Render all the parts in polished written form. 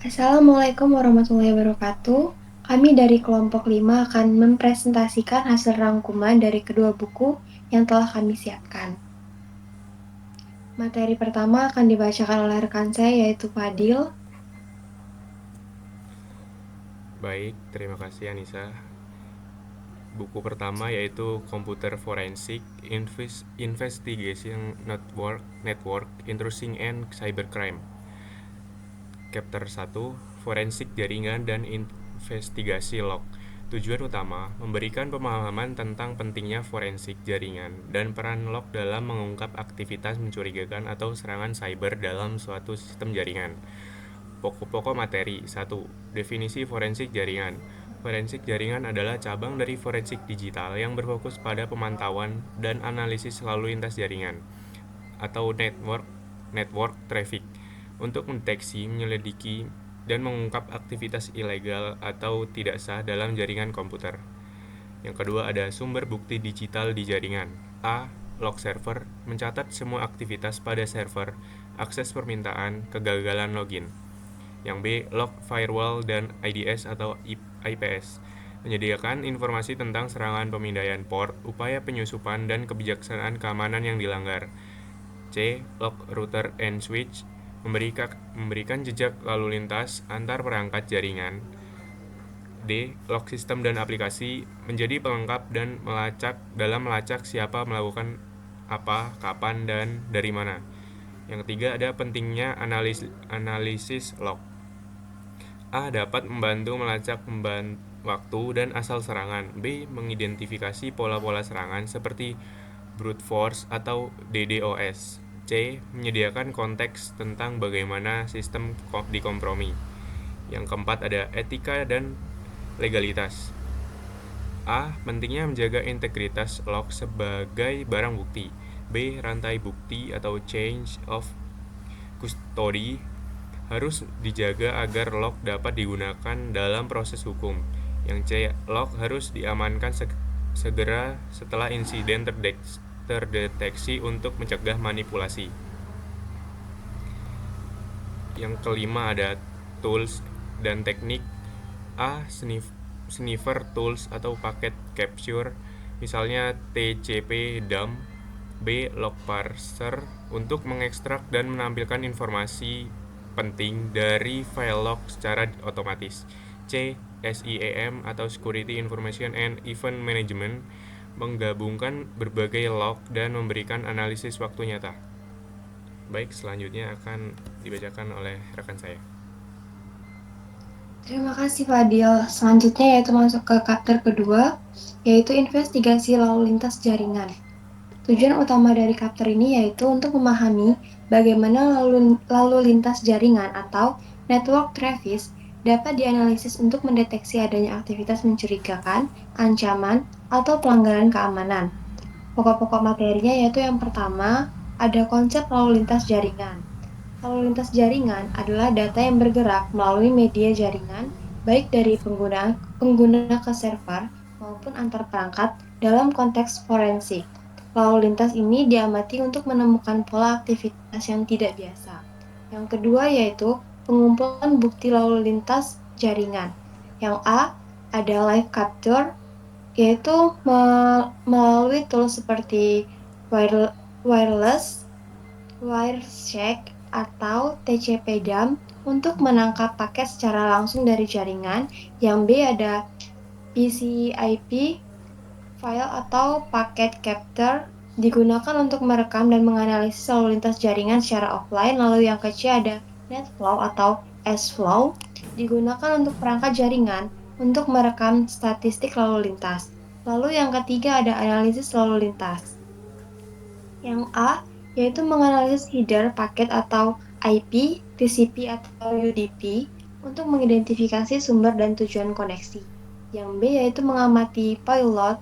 Assalamualaikum warahmatullahi wabarakatuh. Kami dari kelompok 5 akan mempresentasikan hasil rangkuman dari kedua buku yang telah kami siapkan. Materi pertama akan dibacakan oleh rekan saya yaitu Fadil. Baik, terima kasih Anissa. Buku pertama yaitu Computer Forensic Investigation Network Intrusion and Cybercrime. Chapter 1, Forensik Jaringan dan Investigasi Log. Tujuan utama, memberikan pemahaman tentang pentingnya forensik jaringan dan peran log dalam mengungkap aktivitas mencurigakan atau serangan cyber dalam suatu sistem jaringan. Pokok-pokok materi. 1. Definisi forensik jaringan. Forensik jaringan adalah cabang dari forensik digital yang berfokus pada pemantauan dan analisis lalu lintas jaringan atau network traffic untuk mendeteksi, menyelidiki, dan mengungkap aktivitas ilegal atau tidak sah dalam jaringan komputer. Yang kedua ada sumber bukti digital di jaringan. A. Log server mencatat semua aktivitas pada server, akses permintaan, kegagalan login. Yang B. Log firewall dan IDS atau IPS menyediakan informasi tentang serangan pemindaian port, upaya penyusupan, dan kebijaksanaan keamanan yang dilanggar. C. Log router and switch memberikan jejak lalu lintas antar perangkat jaringan. D. Log sistem dan aplikasi menjadi pelengkap dan melacak siapa melakukan apa, kapan, dan dari mana. Yang ketiga ada pentingnya analisis log. A. Dapat membantu melacak waktu dan asal serangan. B. Mengidentifikasi pola-pola serangan seperti brute force atau DDoS. C. Menyediakan konteks tentang bagaimana sistem dikompromi. Yang keempat ada etika dan legalitas. A. Pentingnya menjaga integritas log sebagai barang bukti. B. Rantai bukti atau chain of custody harus dijaga agar log dapat digunakan dalam proses hukum. Yang C. Log harus diamankan segera setelah insiden terdeteksi untuk mencegah manipulasi. Yang kelima ada tools dan teknik. A. Sniffer tools atau paket capture, misalnya TCP dump. B. Log parser untuk mengekstrak dan menampilkan informasi penting dari file log secara otomatis. C. SIEM atau Security Information and Event Management menggabungkan berbagai log dan memberikan analisis waktu nyata. Baik, selanjutnya akan dibacakan oleh rekan saya. Terima kasih Fadil. Selanjutnya yaitu masuk ke chapter kedua, yaitu investigasi lalu lintas jaringan. Tujuan utama dari chapter ini yaitu untuk memahami bagaimana lalu lintas jaringan atau network traffic dapat dianalisis untuk mendeteksi adanya aktivitas mencurigakan, ancaman, atau pelanggaran keamanan. Pokok-pokok materinya yaitu yang pertama, ada konsep lalu lintas jaringan. Lalu lintas jaringan adalah data yang bergerak melalui media jaringan, baik dari pengguna ke server maupun antar perangkat dalam konteks forensik. Lalu lintas ini diamati untuk menemukan pola aktivitas yang tidak biasa. Yang kedua yaitu pengumpulan bukti lalu lintas jaringan. Yang A ada live capture, yaitu melalui tools seperti wireless, wireshack, atau TCP dump untuk menangkap paket secara langsung dari jaringan. Yang B ada PCIP file atau paket capture digunakan untuk merekam dan menganalisis lalu lintas jaringan secara offline. Lalu yang ketiga ada NetFlow atau S-Flow digunakan untuk perangkat jaringan untuk merekam statistik lalu lintas. Lalu yang ketiga ada analisis lalu lintas. Yang A yaitu menganalisis header paket atau IP, TCP atau UDP untuk mengidentifikasi sumber dan tujuan koneksi. Yang B yaitu mengamati payload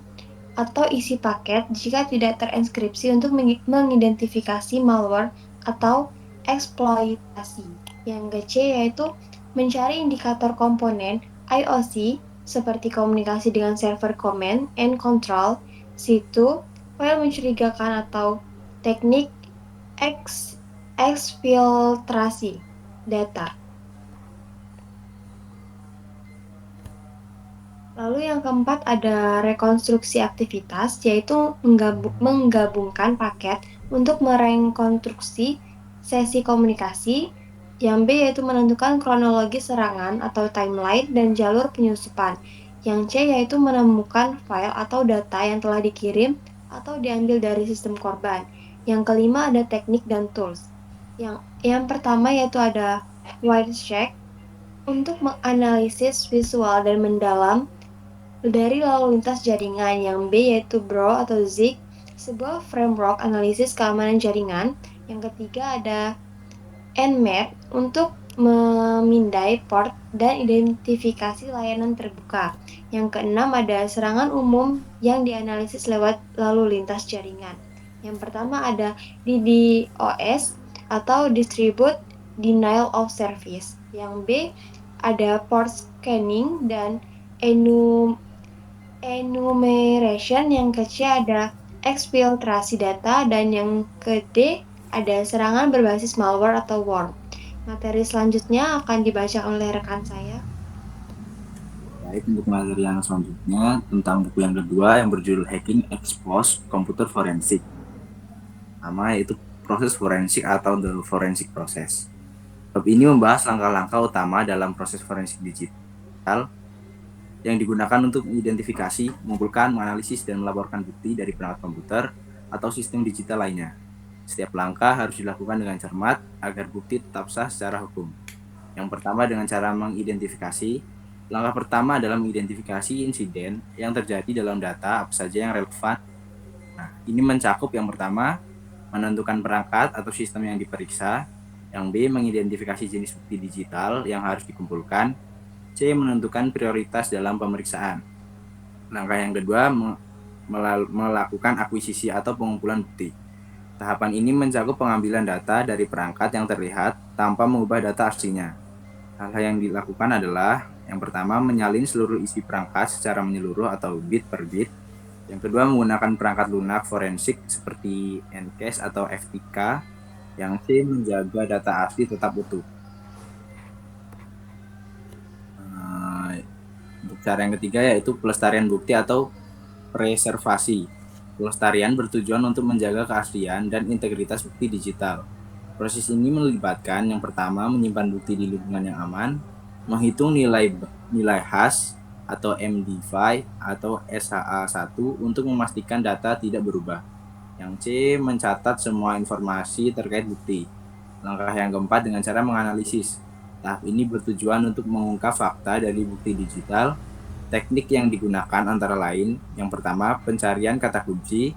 atau isi paket jika tidak terinskripsi untuk mengidentifikasi malware atau eksploitasi. Yang C yaitu mencari indikator komponen IOC seperti komunikasi dengan server command and control, situ, file mencurigakan atau teknik eksfiltrasi data. Lalu yang keempat ada rekonstruksi aktivitas, yaitu menggabungkan paket untuk merekonstruksi sesi komunikasi. Yang B yaitu menentukan kronologi serangan atau timeline dan jalur penyusupan. Yang C yaitu menemukan file atau data yang telah dikirim atau diambil dari sistem korban. Yang kelima ada teknik dan tools. Yang pertama yaitu ada Wireshark untuk menganalisis visual dan mendalam dari lalu lintas jaringan. Yang B yaitu Bro atau ZIG, sebuah framework analisis keamanan jaringan. Yang ketiga ada Nmap untuk memindai port dan identifikasi layanan terbuka. Yang keenam ada serangan umum yang dianalisis lewat lalu lintas jaringan. Yang pertama ada DDoS atau Distribute Denial of Service. Yang B ada port scanning dan enumeration. Yang ke C ada eksfiltrasi data, dan yang ke D ada serangan berbasis malware atau worm. Materi selanjutnya akan dibacakan oleh rekan saya. Baik, untuk materi yang selanjutnya tentang buku yang kedua yang berjudul Hacking Expose Computer Forensic. Nama yaitu proses forensik atau the forensic process. Bab ini membahas langkah-langkah utama dalam proses forensik digital yang digunakan untuk mengidentifikasi, mengumpulkan, menganalisis, dan melaporkan bukti dari perangkat komputer atau sistem digital lainnya. Setiap langkah harus dilakukan dengan cermat agar bukti tetap sah secara hukum. Yang pertama dengan cara mengidentifikasi. Langkah pertama adalah mengidentifikasi insiden yang terjadi dalam data apa saja yang relevan. Nah, ini mencakup yang pertama, menentukan perangkat atau sistem yang diperiksa. Yang B, mengidentifikasi jenis bukti digital yang harus dikumpulkan. C, menentukan prioritas dalam pemeriksaan. Langkah yang kedua, melakukan akuisisi atau pengumpulan bukti. Tahapan ini mencakup pengambilan data dari perangkat yang terlihat tanpa mengubah data aslinya. Hal-hal yang dilakukan adalah, yang pertama, menyalin seluruh isi perangkat secara menyeluruh atau bit per bit. Yang kedua, menggunakan perangkat lunak forensik seperti Ncash atau FTK. Yang C, menjaga data asli tetap utuh. Untuk cara yang ketiga yaitu pelestarian bukti atau preservasi. Pelestarian bertujuan untuk menjaga keaslian dan integritas bukti digital. Proses ini melibatkan yang pertama, menyimpan bukti di lingkungan yang aman, menghitung nilai hash atau MD5 atau SHA-1 untuk memastikan data tidak berubah. Yang C, mencatat semua informasi terkait bukti. Langkah yang keempat dengan cara menganalisis. Tahap ini bertujuan untuk mengungkap fakta dari bukti digital. Teknik yang digunakan antara lain, yang pertama, pencarian kata kunci,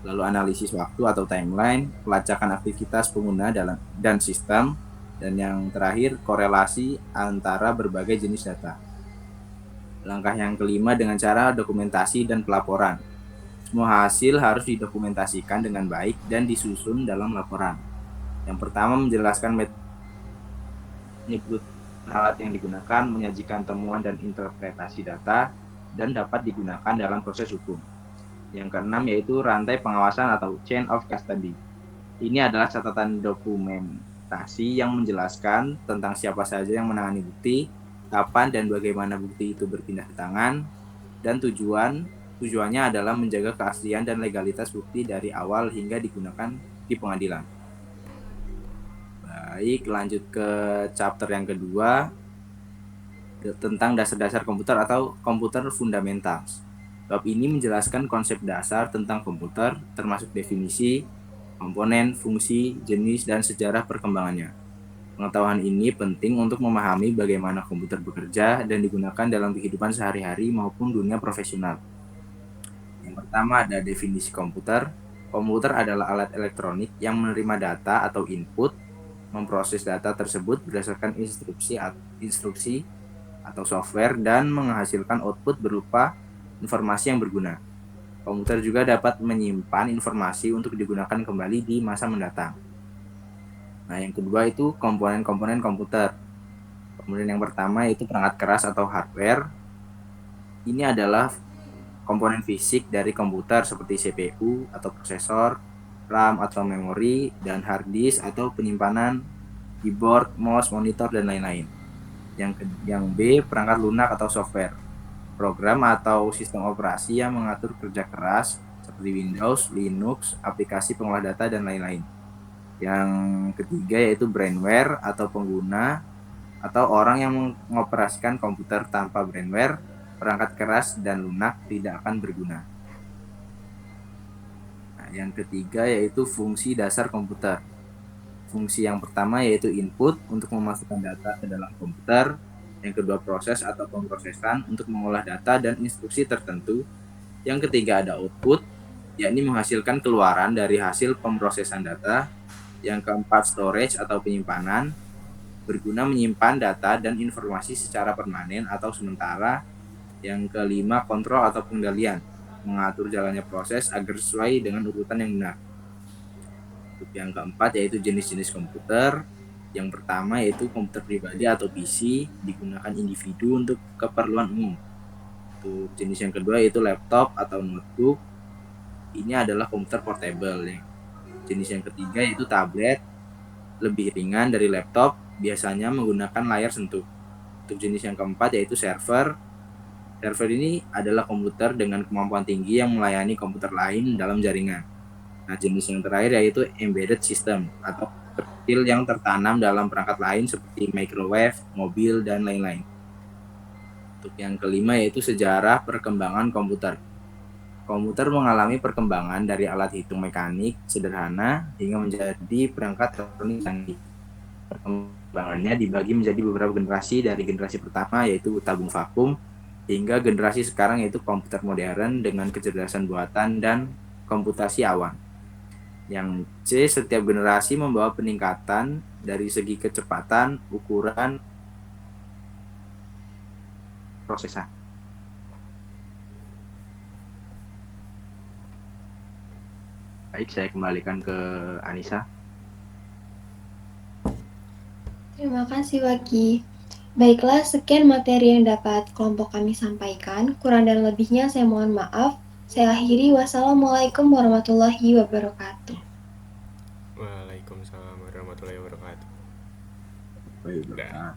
lalu analisis waktu atau timeline, pelacakan aktivitas pengguna dan sistem, dan yang terakhir, korelasi antara berbagai jenis data. Langkah yang kelima dengan cara dokumentasi dan pelaporan. Semua hasil harus didokumentasikan dengan baik dan disusun dalam laporan. Yang pertama, menjelaskan menyebut alat yang digunakan, menyajikan temuan dan interpretasi data, dan dapat digunakan dalam proses hukum. Yang keenam yaitu rantai pengawasan atau chain of custody. Ini adalah catatan dokumentasi yang menjelaskan tentang siapa saja yang menangani bukti, kapan dan bagaimana bukti itu berpindah ke tangan, dan tujuannya adalah menjaga keaslian dan legalitas bukti dari awal hingga digunakan di pengadilan. Baik, lanjut ke chapter yang kedua tentang dasar-dasar komputer atau computer fundamentals. Bab ini menjelaskan konsep dasar tentang komputer, termasuk definisi, komponen, fungsi, jenis, dan sejarah perkembangannya. Pengetahuan ini penting untuk memahami bagaimana komputer bekerja dan digunakan dalam kehidupan sehari-hari maupun dunia profesional. Yang pertama ada definisi komputer. Komputer adalah alat elektronik yang menerima data atau input, memproses data tersebut berdasarkan instruksi atau software, dan menghasilkan output berupa informasi yang berguna. Komputer juga dapat menyimpan informasi untuk digunakan kembali di masa mendatang. Nah, yang kedua itu komponen-komponen komputer. Kemudian yang pertama yaitu perangkat keras atau hardware. Ini adalah komponen fisik dari komputer seperti CPU atau prosesor, RAM atau memori, dan hard disk atau penyimpanan, keyboard, mouse, monitor, dan lain-lain. Yang B, perangkat lunak atau software. program atau sistem operasi yang mengatur kerja keras seperti Windows, Linux, aplikasi pengolah data, dan lain-lain. Yang ketiga yaitu brainware atau pengguna atau orang yang mengoperasikan komputer tanpa brainware, perangkat keras dan lunak tidak akan berguna. Nah, yang ketiga yaitu fungsi dasar komputer. Fungsi yang pertama yaitu input untuk memasukkan data ke dalam komputer. Yang kedua proses atau pemrosesan untuk mengolah data dan instruksi tertentu. Yang ketiga ada output, yakni menghasilkan keluaran dari hasil pemrosesan data. Yang keempat storage atau penyimpanan, berguna menyimpan data dan informasi secara permanen atau sementara. Yang kelima kontrol atau pengendalian, mengatur jalannya proses agar sesuai dengan urutan yang benar. Untuk yang keempat yaitu jenis-jenis komputer. Yang pertama yaitu komputer pribadi atau PC, digunakan individu untuk keperluan umum. Untuk jenis yang kedua yaitu laptop atau notebook. Ini adalah komputer portable. Jenis yang ketiga yaitu tablet, lebih ringan dari laptop, biasanya menggunakan layar sentuh. Untuk jenis yang keempat yaitu server. Server ini adalah komputer dengan kemampuan tinggi yang melayani komputer lain dalam jaringan. Nah, jenis yang terakhir yaitu embedded system atau kecil yang tertanam dalam perangkat lain seperti microwave, mobil, dan lain-lain. Untuk yang kelima yaitu sejarah perkembangan komputer. Komputer mengalami perkembangan dari alat hitung mekanik sederhana hingga menjadi perangkat elektronik canggih. Perkembangannya dibagi menjadi beberapa generasi, dari generasi pertama yaitu tabung vakum hingga generasi sekarang yaitu komputer modern dengan kecerdasan buatan dan komputasi awan. Yang C, setiap generasi membawa peningkatan dari segi kecepatan, ukuran, prosesan. Baik, saya kembalikan ke Anissa. Terima kasih, Waki. Baiklah, sekian materi yang dapat kelompok kami sampaikan. Kurang dan lebihnya saya mohon maaf. Saya akhiri. Wassalamualaikum warahmatullahi wabarakatuh. Waalaikumsalam warahmatullahi wabarakatuh. Baik, Dah.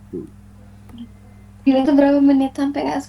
Bilang itu berapa menit sampai nggak